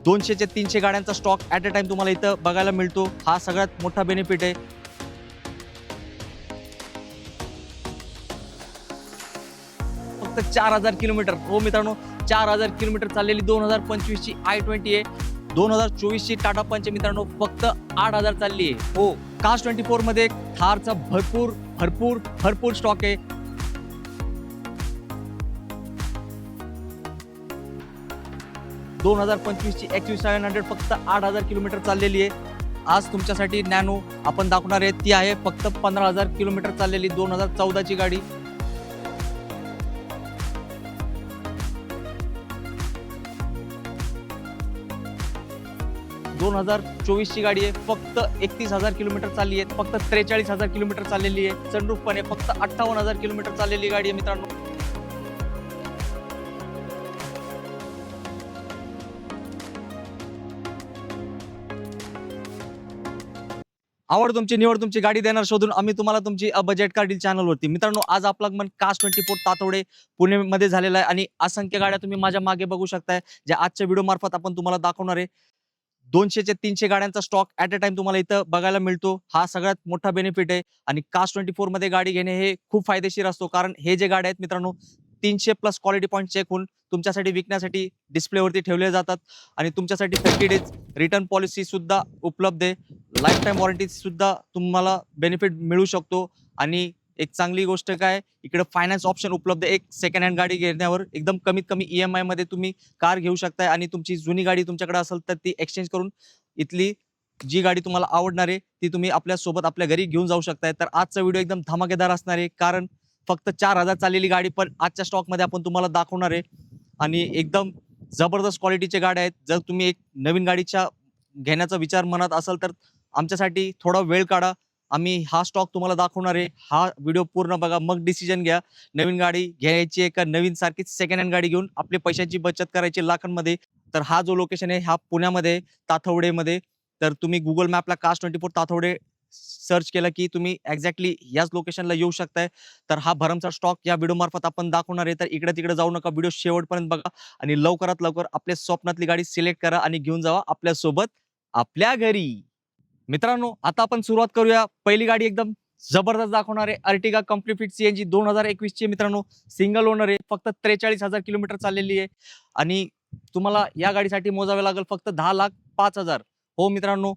200 ते 300 गाड्यांचा stock at a time तुम्हाला इथं बघायला मिळतो. हा सगळ्यात मोठा बेनिफिट आहे. फक्त 4000 किलोमीटर. हो मित्रांनो, 4000 किलोमीटर चाललेली 2025 ची i20 आहे. 2024 ची टाटा पंच मित्रांनो फक्त 8000 चालली आहे. हो, कास्ट 24 मध्ये थारचा भरपूर भरपूर भरपूर स्टॉक आहे. 2025 ची XUV700 फक्त 8000 किलोमीटर चाललेली आहे. आज तुमच्यासाठी नॅनो आपण दाखवणार आहे, ती आहे फक्त 15000 किलोमीटर चाललेली 2014 ची गाडी. 2024 ची गाडी आहे, फक्त 31000 किलोमीटर चालली आहे. फक्त 43000 किलोमीटर चाललेली आहे. सनरूफ पण आहे. फक्त 58000 किलोमीटर चाललेली गाडी आहे मित्रांनो. आवड तुमची, निवड तुमची, गाडी देणार शोधून आम्ही तुम्हाला तुमची बजेट कार डील चॅनलवरती. मित्रांनो, आज आपला आगमन कास्ट 24 तातोडे पुणेमध्ये झालेला आहे आणि असंख्य गाड्या तुम्ही माझ्या मागे बघू शकताय, ज्या आजच्या व्हिडिओ मार्फत आपण तुम्हाला दाखवणार आहे. 200 ते 300 गाड्यांचा स्टॉक ॲट अ टाइम तुम्हाला इथं बघायला मिळतो. हा सगळ्यात मोठा बेनिफिट आहे आणि कास्ट 24 मध्ये गाडी घेणे हे खूप फायदेशीर असतो, कारण हे जे गाड्या आहेत मित्रांनो 300 प्लस क्वालिटी पॉईंट चेक होऊन तुमच्यासाठी विकण्यासाठी डिस्प्लेवरती ठेवले जातात आणि तुमच्यासाठी 30 डेज रिटर्न पॉलिसी सुद्धा उपलब्ध आहे. लाईफ टाईम वॉरंटी सुद्धा तुम्हाला बेनिफिट मिळू शकतो आणि एक चांगली गोष्ट काय, इकडे फायनान्स ऑप्शन उपलब्ध आहे. एक सेकंड हँड गाडी घेण्यावर एकदम कमीत कमी EMI मध्ये तुम्ही कार घेऊ शकताय आणि तुमची जुनी गाडी तुमच्याकडे असेल तर ती एक्सचेंज करून इथली जी गाडी तुम्हाला आवडणार आहे ती तुम्ही आपल्या सोबत आपल्या घरी घेऊन जाऊ शकताय. तर आजचा व्हिडिओ एकदम धमाकेदार असणार आहे, कारण फक्त 4000 चाललेली गाडी पण आजच्या स्टॉक मध्ये आपण तुम्हाला दाखवणार आहे आणि एकदम जबरदस्त क्वालिटीचे गाड्या आहेत. जर तुम्ही एक नवीन गाडीच्या घेण्याचा विचार मनात असेल तर आमच्यासाठी थोडा वेळ काढा. आम्ही हा स्टॉक तुम्हाला दाखवणार आहे. हा व्हिडिओ पूर्ण बघा, मग डिसिजन घ्या. नवीन गाडी घ्यायची आहे का नवीन सारखीच सेकंड हँड गाडी घेऊन आपली पैशांची बचत करायची लाखांमध्ये. तर हा जो लोकेशन आहे हा पुण्यामध्ये ताथवडेमध्ये. तर तुम्ही गुगल मॅपला कास्ट 24 ताथवडे सर्च केलं की तुम्ही एक्झॅक्टली याच लोकेशनला येऊ शकताय. तर हा भरमसाठ स्टॉक या व्हिडिओ मार्फत आपण दाखवणार आहे. तर इकडे तिकडे जाऊ नका, व्हिडिओ शेवटपर्यंत बघा आणि लवकरात लवकर आपल्या स्वप्नातली गाडी सिलेक्ट करा आणि घेऊन जावा आपल्या सोबत आपल्या घरी. मित्रांनो, आता आपण सुरुवात करूया. पहिली गाडी एकदम जबरदस्त दाखवणार आहे, अर्टिगा कंप्लीट फिट CNG 2021 ची मित्रांनो. सिंगल ओनर आहे, फक्त 43000 किलोमीटर चाललेली आहे आणि तुम्हाला या गाडीसाठी मोजावे लागेल फक्त 10,05,000. हो मित्रांनो,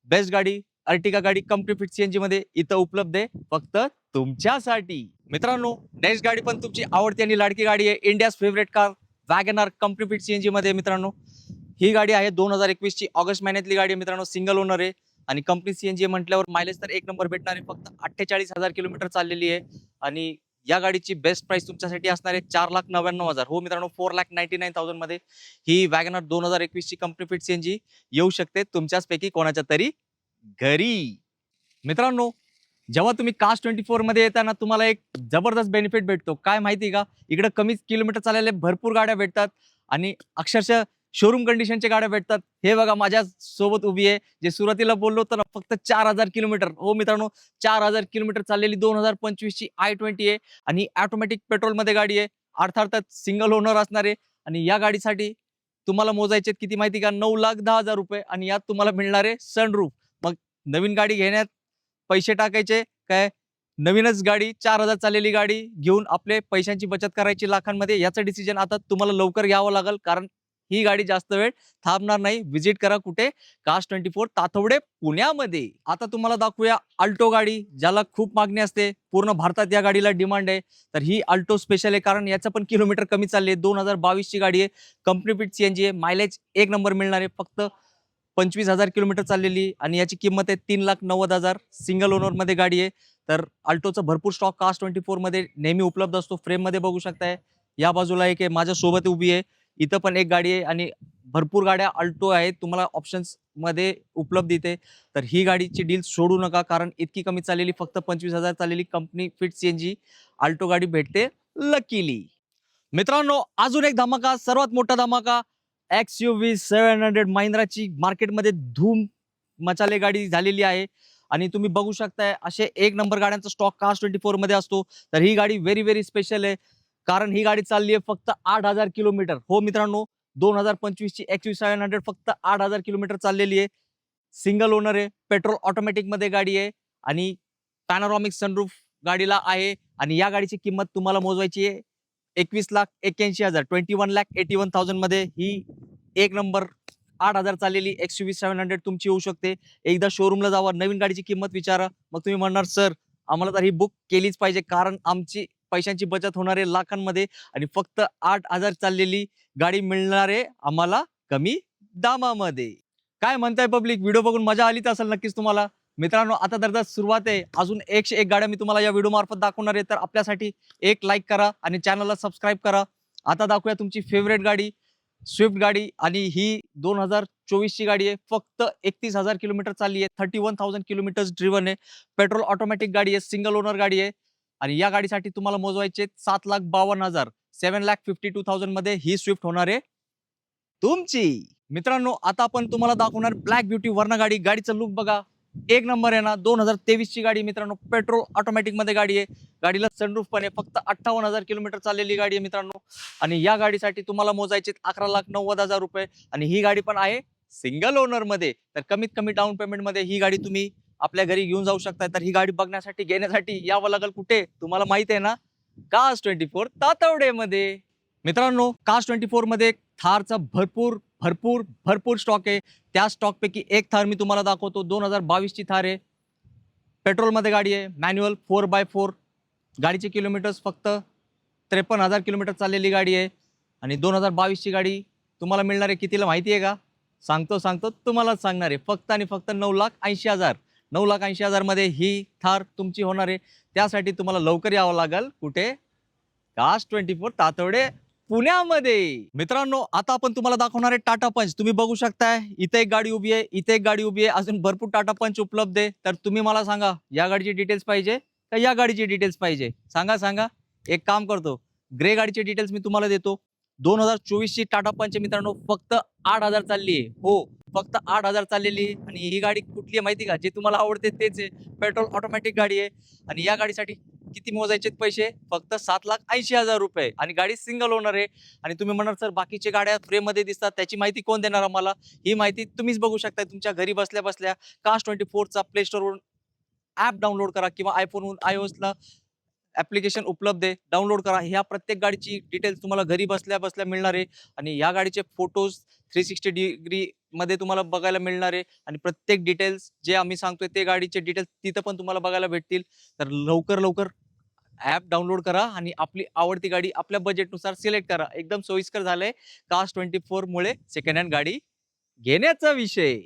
बेस्ट गाडी अर्टिगा गाडी कंप्लीट फिट CNG मध्ये इथं उपलब्ध आहे फक्त तुमच्यासाठी. मित्रांनो, नेक्स्ट गाडी पण तुमची आवडती आणि लाडकी गाडी आहे, India's favourite car WagonR complete fit CNG मध्ये मित्रांनो. ही गाडी आहे 2021 ची ऑगस्ट महिन्यातली गाडी आहे मित्रांनो. सिंगल ओनर आहे आणि कंपनी CNG म्हटल्यावर मायलेज तर एक नंबर भेटणार आहे. फक्त 48,000 किलोमीटर चाललेली आहे आणि या गाडीची बेस्ट प्राइस तुमच्यासाठी असणार आहे 4,99,000. हो मित्रांनो, 4,99,000 मध्ये ही वॅगनआर 2021 ची कंपनी फिट CNG येऊ शकते तुमच्याचपैकी कोणाच्या तरी घरी. मित्रांनो, जेव्हा तुम्ही कास्ट 24 मध्ये येताना तुम्हाला एक जबरदस्त बेनिफिट भेटतो. काय माहिती का, इकडे कमी किलोमीटर चाललेले भरपूर गाड्या भेटतात आणि अक्षरशः शोरूम कंडिशनच्या गाड्या भेटतात. हे बघा माझ्या सोबत उभी आहे, जे सुरुवातीला बोललो होतो ना, फक्त 4000 किलोमीटर. हो मित्रांनो, 4000 किलोमीटर चाललेली 2025 ची i20 आहे आणि ऑटोमॅटिक पेट्रोल मध्ये गाडी आहे. अर्थातच सिंगल ओनर असणार आहे आणि या गाडीसाठी तुम्हाला मोजायचे किती माहिती का, 9,10,000 रुपये आणि यात तुम्हाला मिळणार आहे सनरूफ. मग नवीन गाडी घेण्यात पैसे टाकायचे काय, नवीनच गाडी 4000 चाललेली गाडी घेऊन आपले पैशांची बचत करायची लाखांमध्ये. याचं डिसिजन आता तुम्हाला लवकर घ्यावं लागेल, कारण ही गाडी जास्त वेळ थांबणार नाही. व्हिजिट करा कुठे, कास्ट 24 ताथवडे पुण्यामध्ये. आता तुम्हाला दाखवूया अल्टो गाडी, ज्याला खूप मागणी असते. पूर्ण भारतात या गाडीला डिमांड आहे. तर ही अल्टो स्पेशल आहे, कारण याचं पण किलोमीटर कमी चालले. 2022 ची गाडी आहे, कंपनी फिट CNG आहे, मायलेज एक नंबर मिळणार आहे. फक्त 25,000 किलोमीटर चाललेली आणि याची किंमत आहे 3,90,000. सिंगल ओनर मध्ये गाडी आहे. तर अल्टोचा भरपूर स्टॉक कास्ट 24 मध्ये नेहमी उपलब्ध असतो. फ्रेम मध्ये बघू शकताय. या बाजूला एक आहे, माझ्या सोबत उभी आहे. इथं पण एक गाडी आहे आणि भरपूर गाड्या अल्टो आहेत तुम्हाला ऑप्शन्स मध्ये उपलब्ध इथे. तर ही गाडीची डील सोडू नका, कारण इतकी कमी चाललेली फक्त 25,000 चाललेली कंपनी फिट CNG अल्टो गाडी भेटते लकीली. मित्रांनो, अजून एक धमाका, सर्वात मोठा धमाका, XUV700 महिंद्राची मार्केटमध्ये धूम मचाले गाडी झालेली आहे आणि तुम्ही बघू शकताय असे एक नंबर गाड्यांचा स्टॉक कास्ट 24 मध्ये असतो. तर ही गाडी व्हेरी व्हेरी स्पेशल आहे, कारण ही गाडी चालली आहे फक्त 8000 किलोमीटर. हो मित्रांनो, 2025 ची XUV700 फक्त 8,000 किलोमीटर चाललेली आहे. सिंगल ओनर आहे, पेट्रोल ऑटोमॅटिक मध्ये गाडी आहे आणि पॅनोरॉमिक सनरूफ गाडीला आहे. आणि या गाडीची किंमत तुम्हाला मोजवायची आहे 21,81,000, 21,81,000 मध्ये ही एक नंबर 8,000 चाललेली XUV700 तुमची होऊ शकते. एकदा शोरूमला जावा, नवीन गाडीची किंमत विचारा, मग तुम्ही म्हणणार सर आम्हाला तर ही बुक केलीच पाहिजे, कारण आमची पैशांची बचत होणार आहे लाखांमध्ये आणि फक्त 8,000 चाललेली गाडी मिळणार आहे आम्हाला कमी दामामध्ये. काय म्हणताय पब्लिक, व्हिडिओ बघून मजा आलीच असेल नक्कीच तुम्हाला. मित्रांनो, आता तर सुरुवात आहे, अजून 101 गाड्या मी तुम्हाला या व्हिडिओ मार्फत दाखवणार आहे. तर आपल्यासाठी एक लाईक करा आणि चॅनलला सबस्क्राईब करा. आता दाखवूया तुमची फेवरेट गाडी, स्विफ्ट गाडी. आणि ही 2024 ची गाडी आहे, फक्त 31,000 किलोमीटर चालली आहे, 31,000 किलोमीटर ड्रिव्हन आहे, पेट्रोल ऑटोमॅटिक गाडी आहे, सिंगल ओनर गाडी आहे. आणि या गाडीसाठी तुम्हाला मोजवायचे 7,52,000, 7,52,000 मध्ये ही स्विफ्ट होणार आहे तुमची. मित्रांनो, आता आपण तुम्हाला दाखवणार ब्लॅक ब्युटी वर्णा गाडी. गाडीचं लुक बघा, एक नंबर आहे ना. 2023 ची गाडी मित्रांनो, पेट्रोल ऑटोमॅटिक मध्ये गाडी आहे, गाडीला सनरूफ पण आहे, फक्त 58,000 किलोमीटर चाललेली गाडी आहे मित्रांनो. आणि या गाडीसाठी तुम्हाला मोजायचे 11,90,000 रुपये. आणि ही गाडी पण आहे सिंगल ओनर मध्ये. तर कमीत कमी डाऊन पेमेंट मध्ये ही गाडी तुम्ही आपल्या घरी घेऊन जाऊ शकता. तर ही गाडी बघण्यासाठी, घेण्यासाठी यावं लागेल कुठे, तुम्हाला माहिती आहे ना, कास्ट 24 तातवडे मध्ये. मित्रांनो, कास्ट 24 मध्ये थारचा भरपूर भरपूर भरपूर स्टॉक आहे. त्या स्टॉक पैकी एक थार मी तुम्हाला दाखवतो. 2022 ची थार आहे, पेट्रोल मध्ये गाडी आहे, मॅन्युअल 4x4. गाडीचे किलोमीटर्स फक्त 53,000 किलोमीटर चाललेली गाडी आहे. आणि 2022 ची गाडी तुम्हाला मिळणार आहे कितीला माहिती आहे का? सांगतो तुम्हालाच सांगणार आहे, फक्त आणि फक्त 9,80,000. 9,80,000 मध्ये ही थार तुमची होणार आहे. त्यासाठी तुम्हाला लवकर यावं लागेल कुठे, कास्ट 24 तातवडे पुण्यामध्ये. मित्रांनो, आता आपण तुम्हाला दाखवणार आहे टाटा पंच. तुम्ही बघू शकताय, इथे एक गाडी उभी आहे, इथे एक गाडी उभी आहे, अजून भरपूर टाटा पंच उपलब्ध आहे. तर तुम्ही मला सांगा, या गाडीची डिटेल्स पाहिजे का या गाडीची डिटेल्स पाहिजे? सांगा. एक काम करतो, ग्रे गाडीची डिटेल्स मी तुम्हाला देतो. 2024 ची टाटा पंच मित्रांनो, फक्त 8,000 चालली आहे. हो, फक्त 8,000 चाललेली. आणि ही गाडी कुठली आहे माहिती का? जे तुम्हाला आवडते तेच आहे, पेट्रोल ऑटोमॅटिक गाडी आहे. आणि या गाडीसाठी किती मोजायचे पैसे? फक्त 7,80,000 रुपये. आणि गाडी सिंगल ओनर आहे. आणि तुम्ही म्हणणार सर बाकीच्या गाड्या फ्रेम मध्ये दिसतात, त्याची माहिती कोण देणार आम्हाला? ही माहिती तुम्हीच बघू शकता तुमच्या घरी बसल्या बसल्या. कास्ट 24 चा प्ले स्टोर वरून ॲप डाउनलोड करा किंवा आयफोनवरून iOS-ला ऍप्लिकेशन उपलब्ध आहे, डाउनलोड करा. ह्या प्रत्येक गाडीची डिटेल्स तुम्हाला घरी बसल्या बसल्या मिळणार आहे. आणि या गाडीचे फोटोज 360 डिग्री मध्ये तुम्हाला बघायला मिळणार आहे. आणि प्रत्येक डिटेल्स जे आम्ही सांगतोय ते गाडीचे डिटेल्स तिथं पण तुम्हाला बघायला भेटतील. तर लवकर ॲप डाउनलोड करा आणि आपली आवडती गाडी आपल्या बजेटनुसार सिलेक्ट करा. एकदम सोयीस्कर झालंय कास्ट 24 मुळे सेकंड हँड गाडी घेण्याचा विषय.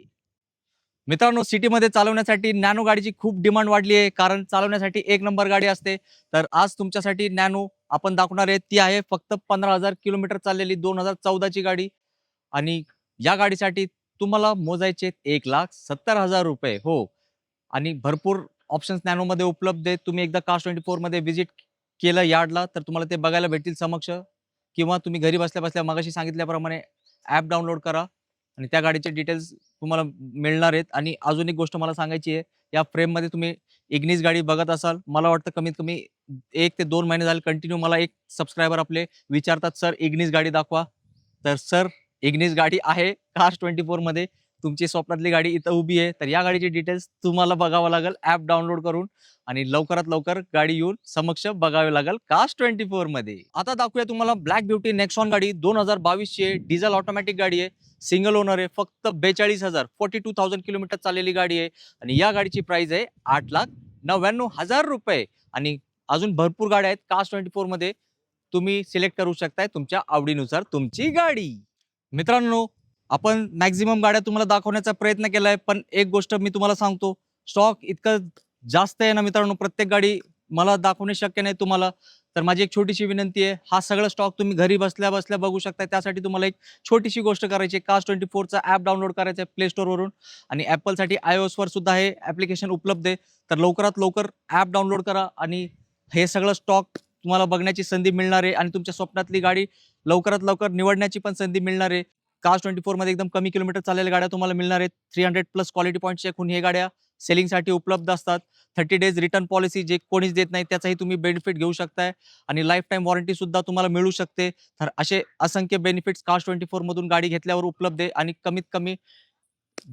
मित्रांनो, सिटीमध्ये चालवण्यासाठी नॅनो गाडीची खूप डिमांड वाढली आहे, कारण चालवण्यासाठी एक नंबर गाडी असते. तर आज तुमच्यासाठी नॅनो आपण दाखवणार आहे. ती आहे फक्त 15,000 किलोमीटर चाललेली 2014 ची गाडी. आणि या गाडीसाठी तुम्हाला मोजायचे 1,70,000 रुपये. हो, आणि भरपूर ऑप्शन्स नॅनोमध्ये उपलब्ध आहेत. तुम्ही एकदा कास्ट 24 मध्ये व्हिजिट केलं यार्डला, तर तुम्हाला ते बघायला भेटतील समक्ष. किंवा तुम्ही घरी बसल्या बसल्या मगाशी सांगितल्याप्रमाणे ॲप डाउनलोड करा आणि त्या गाडीचे डिटेल्स तुम्हाला मिळणार आहेत. आणि अजून एक गोष्ट मला सांगायची आहे, या फ्रेममध्ये तुम्ही इग्निस गाडी बघत असाल, मला वाटतं कमीत कमी 1 ते 2 महिने झाले कंटिन्यू मला एक सबस्क्रायबर आपले विचारतात, सर इग्निस गाडी दाखवा. तर सर, इग्निस गाडी आहे कास्ट 24 मध्ये. तुमची स्वप्नातली गाडी इथं उभी आहे. तर या गाडीची डिटेल्स तुम्हाला बघावं लागेल ॲप डाउनलोड करून. आणि लवकरात लवकर गाडी येऊन समक्ष बघावी लागेल कास्ट 24 मध्ये. आता दाखवूया तुम्हाला ब्लॅक ब्युटी नेक्सॉन गाडी. 2022 ची डिझेल ऑटोमॅटिक गाडी आहे, सिंगल ओनर आहे, फक्त 42,000, 42,000 किलोमीटर चाललेली गाडी आहे. आणि या गाडीची प्राइस आहे 8,99,000 रुपये. आणि अजून भरपूर गाड्या आहेत कास्ट 24 मध्ये, तुम्ही सिलेक्ट करू शकताय तुमच्या आवडीनुसार तुमची गाडी. मित्रांनो, आपण मॅक्झिमम गाड्या तुम्हाला दाखवण्याचा प्रयत्न केलाय, पण एक गोष्ट मी तुम्हाला सांगतो, स्टॉक इतकं जास्त आहे ना मित्रांनो, प्रत्येक गाडी मला दाखवणे शक्य नाही तुम्हाला. तर माझी एक छोटीशी विनंती आहे, हा सगळा स्टॉक तुम्ही घरी बसल्या बसल्या बघू शकता. त्यासाठी तुम्हाला एक छोटीशी गोष्ट करायची, कास्ट 24 चा ॲप डाउनलोड करायचा आहे प्ले स्टोर वरून. आणि ॲपलसाठी iOS वर सुद्धा हे ॲप्लिकेशन उपलब्ध आहे. तर लवकरात लवकर ॲप डाउनलोड करा आणि हे सगळं स्टॉक तुम्हाला बघण्याची संधी मिळणार आहे. आणि तुमच्या स्वप्नातली गाडी लवकरात लवकर निवडण्याची पण संधी मिळणार आहे. कास्ट 24 मध्ये एकदम कमी किलोमीटर चाललेल्या गाड्या तुम्हाला मिळणार आहेत. 300+ क्वालिटी पॉईंट चेक होऊन हे गाड्या सेलिंगसाठी उपलब्ध असतात. 30 डेज रिटर्न पॉलिसी जे कोणीच देत नाही त्याचाही तुम्ही बेनिफिट घेऊ शकताय आणि लाईफ टाईम वॉरंटी सुद्धा तुम्हाला मिळू शकते. तर असे असंख्य बेनिफिट्स Cars24 मधून गाडी घेतल्यावर उपलब्ध आहे आणि कमीत कमी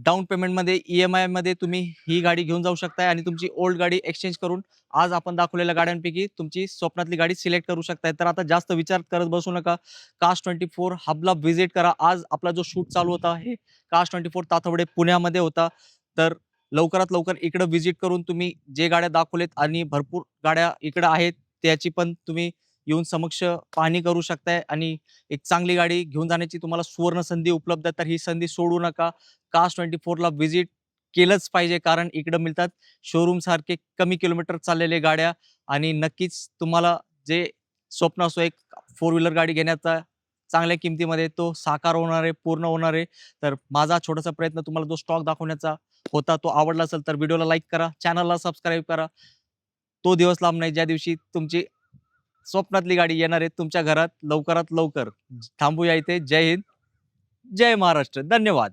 डाउन पेमेंटमध्ये EMI तुम्ही ही गाडी घेऊन जाऊ शकताय आणि तुमची ओल्ड गाडी एक्सचेंज करून आज आपण दाखवलेल्या गाड्यांपैकी तुमची स्वप्नातली गाडी सिलेक्ट करू शकताय. तर आता जास्त विचार करत बसू नका. Cars24 हबला व्हिजिट करा. आज आपला जो शूट चालू होता हे Cars24 तातवडे पुण्यामध्ये होता. तर लवकरात लवकर इकडे व्हिजिट करून तुम्ही जे गाड्या दाखवलेत आणि भरपूर गाड्या इकडे आहेत त्याची पण तुम्ही येऊन समक्ष पाहणी करू शकताय आणि एक चांगली गाडी घेऊन जाण्याची तुम्हाला सुवर्ण संधी उपलब्ध आहे. तर ही संधी सोडू नका. Cars24 ला व्हिजिट केलंच पाहिजे कारण इकडे मिळतात शोरूम सारखे कमी किलोमीटर चाललेले गाड्या आणि नक्कीच तुम्हाला जे स्वप्न असो एक फोर व्हीलर गाडी घेण्याचा चांगल्या किमतीमध्ये तो साकार होणार आहे, पूर्ण होणार आहे. तर माझा छोटासा प्रयत्न तुम्हाला जो स्टॉक दाखवण्याचा होता तो आवडला असेल तर व्हिडिओला लाईक करा, चॅनलला सबस्क्राईब करा. तो दिवस लांब नाही ज्या दिवशी तुमची स्वप्नातली गाडी येणार आहे तुमच्या घरात लवकरात लवकर. थांबूया इथे. जय हिंद, जय महाराष्ट्र. धन्यवाद.